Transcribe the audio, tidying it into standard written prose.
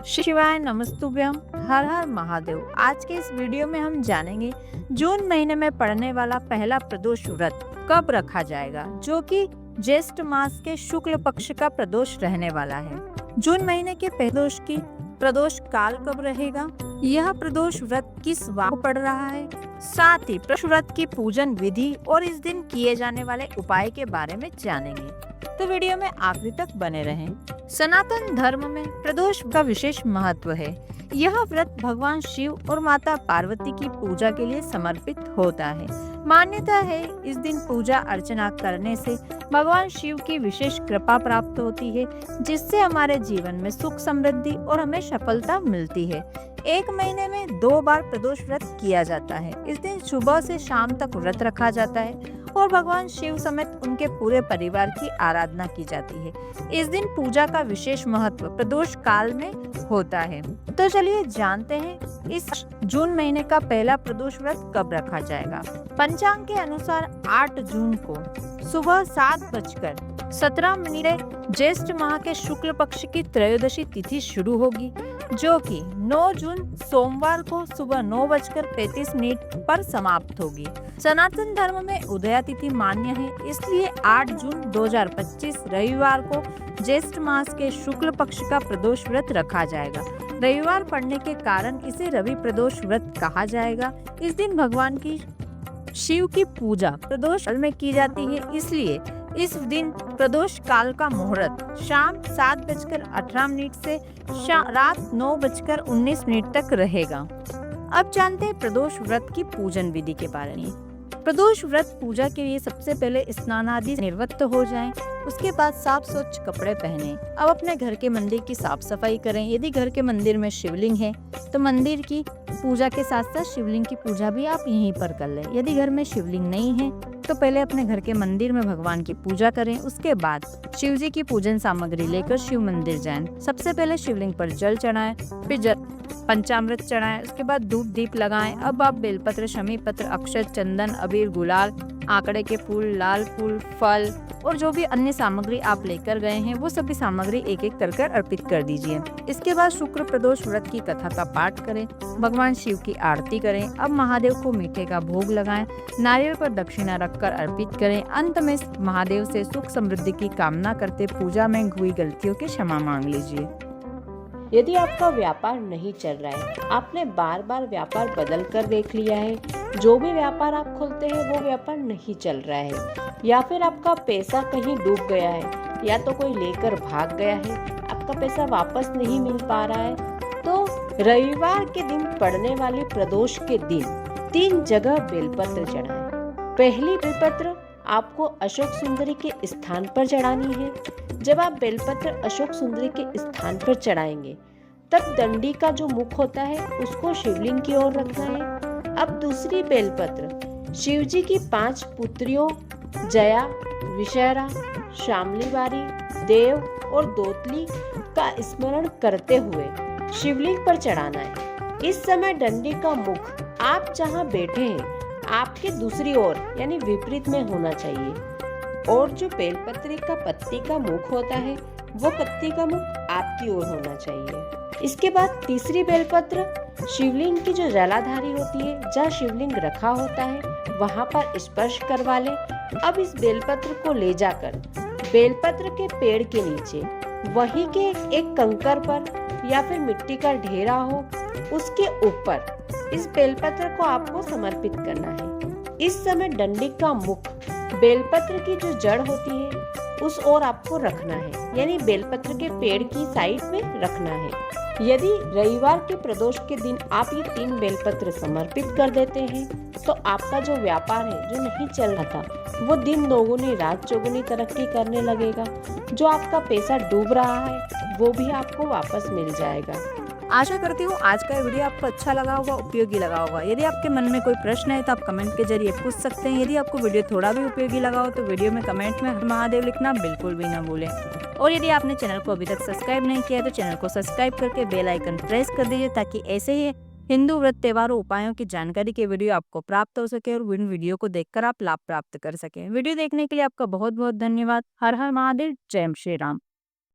शिवाय नमस्तुभ्यम। हर हर महादेव। आज के इस वीडियो में हम जानेंगे जून महीने में पड़ने वाला पहला प्रदोष व्रत कब रखा जाएगा, जो कि ज्येष्ठ मास के शुक्ल पक्ष का प्रदोष रहने वाला है। जून महीने के प्रदोष की प्रदोष काल कब रहेगा, यह प्रदोष व्रत किस वार को पड़ रहा है, साथ ही प्रदोष व्रत की पूजन विधि और इस दिन किए जाने वाले उपाय के बारे में जानेंगे। तो वीडियो में आखिरी तक बने रहें। सनातन धर्म में प्रदोष का विशेष महत्व है। यह व्रत भगवान शिव और माता पार्वती की पूजा के लिए समर्पित होता है। मान्यता है इस दिन पूजा अर्चना करने से भगवान शिव की विशेष कृपा प्राप्त होती है, जिससे हमारे जीवन में सुख समृद्धि और हमें सफलता मिलती है। एक महीने में 2 बार प्रदोष व्रत किया जाता है। इस दिन सुबह से शाम तक व्रत रखा जाता है और भगवान शिव समेत उनके पूरे परिवार की आराधना की जाती है। इस दिन पूजा का विशेष महत्व प्रदोष काल में होता है। तो चलिए जानते हैं इस जून महीने का पहला प्रदोष व्रत कब रखा जाएगा। पंचांग के अनुसार 8 जून को सुबह 7:17 ज्येष्ठ माह के शुक्ल पक्ष की त्रयोदशी तिथि शुरू होगी, जो कि 9 जून सोमवार को सुबह 9:35 पर समाप्त होगी। सनातन धर्म में उदया तिथि मान्य है, इसलिए 8 जून 2025 रविवार को ज्येष्ठ मास के शुक्ल पक्ष का प्रदोष व्रत रखा जाएगा। रविवार पड़ने के कारण इसे रवि प्रदोष व्रत कहा जाएगा। इस दिन भगवान की शिव की पूजा प्रदोष काल में की जाती है, इसलिए इस दिन प्रदोष काल का मुहूर्त शाम 7:18 से रात 9:19 तक रहेगा। अब जानते हैं प्रदोष व्रत की पूजन विधि के बारे में। प्रदोष व्रत पूजा के लिए सबसे पहले स्नान आदि निवृत्त हो जाएं, उसके बाद साफ स्वच्छ कपड़े पहने। अब अपने घर के मंदिर की साफ सफाई करें। यदि घर के मंदिर में शिवलिंग है तो मंदिर की पूजा के साथ साथ शिवलिंग की पूजा भी आप यहीं पर कर लें। यदि घर में शिवलिंग नहीं है तो पहले अपने घर के मंदिर में भगवान की पूजा करें, उसके बाद शिव जी की पूजन सामग्री लेकर शिव मंदिर जाएं। सबसे पहले शिवलिंग पर जल चढ़ाएं, फिर पंचामृत चढ़ाएं, उसके बाद धूप दीप लगाएं। अब आप बेलपत्र, शमी पत्र, अक्षत, चंदन, अबीर, गुलाल, आंकड़े के फूल, लाल फूल, फल और जो भी अन्य सामग्री आप लेकर गए हैं वो सभी सामग्री एक एक कर अर्पित कर दीजिए। इसके बाद शुक्र प्रदोष व्रत की कथा का पाठ करें, भगवान शिव की आरती करें। अब महादेव को मीठे का भोग लगाएं, नारियल पर दक्षिणा रखकर अर्पित करें। अंत में महादेव से सुख समृद्धि की कामना करते पूजा में हुई गलतियों की क्षमा मांग लीजिए। यदि आपका व्यापार नहीं चल रहा है, आपने बार बार व्यापार बदल कर देख लिया है, जो भी व्यापार आप खोलते हैं वो व्यापार नहीं चल रहा है, या फिर आपका पैसा कहीं डूब गया है, या तो कोई लेकर भाग गया है, आपका पैसा वापस नहीं मिल पा रहा है, तो रविवार के दिन पड़ने वाले प्रदोष के दिन 3 जगह बेलपत्र चढ़ाएं। पहली बेलपत्र आपको अशोक सुंदरी के स्थान पर चढ़ानी है। जब आप बेलपत्र अशोक सुंदरी के स्थान पर चढ़ाएंगे तब डंडी का जो मुख होता है उसको शिवलिंग की ओर रखना है। अब दूसरी बेलपत्र शिव जी की 5 पुत्रियों जया, विषहरा, शामलीवारी, देव और दोतली का स्मरण करते हुए शिवलिंग पर चढ़ाना है। इस समय डंडी का मुख आप जहाँ बैठे हैं आपके दूसरी ओर यानी विपरीत में होना चाहिए, और जो बेलपत्री का पत्ती का मुख होता है वो पत्ती का मुख आपकी ओर होना चाहिए। इसके बाद तीसरी बेलपत्र शिवलिंग की जो जलाधारी होती है, जहाँ शिवलिंग रखा होता है वहां पर स्पर्श करवा ले। अब इस बेलपत्र को ले जाकर बेलपत्र के पेड़ के नीचे वहीं के एक कंकर पर या फिर मिट्टी का ढेरा हो उसके ऊपर इस बेलपत्र को आपको समर्पित करना है। इस समय डंडी का मुख बेलपत्र की जो जड़ होती है उस ओर आपको रखना है, यानी बेलपत्र के पेड़ की साइड में रखना है। यदि रविवार के प्रदोष के दिन आप ये 3 बेलपत्र समर्पित कर देते हैं तो आपका जो व्यापार है जो नहीं चल रहा था वो दिन दोगुनी रात चौगुनी तरक्की करने लगेगा। जो आपका पैसा डूब रहा है वो भी आपको वापस मिल जाएगा। आशा करती हूँ आज का वीडियो आपको अच्छा लगा होगा, उपयोगी लगा होगा। यदि आपके मन में कोई प्रश्न है तो आप कमेंट के जरिए पूछ सकते हैं। यदि आपको वीडियो थोड़ा भी उपयोगी लगा हो तो वीडियो में कमेंट में हर महादेव लिखना बिल्कुल भी ना भूलें। और यदि आपने चैनल को अभी तक सब्सक्राइब नहीं किया है तो चैनल को सब्सक्राइब करके बेल आइकन प्रेस कर दीजिए, ताकि ऐसे ही हिंदू व्रत त्योहारों उपायों की जानकारी के वीडियो आपको प्राप्त हो सके और इन वीडियो को देखकर आप लाभ प्राप्त कर सके। वीडियो देखने के लिए आपका बहुत बहुत धन्यवाद। हर हर महादेव। जय श्री राम।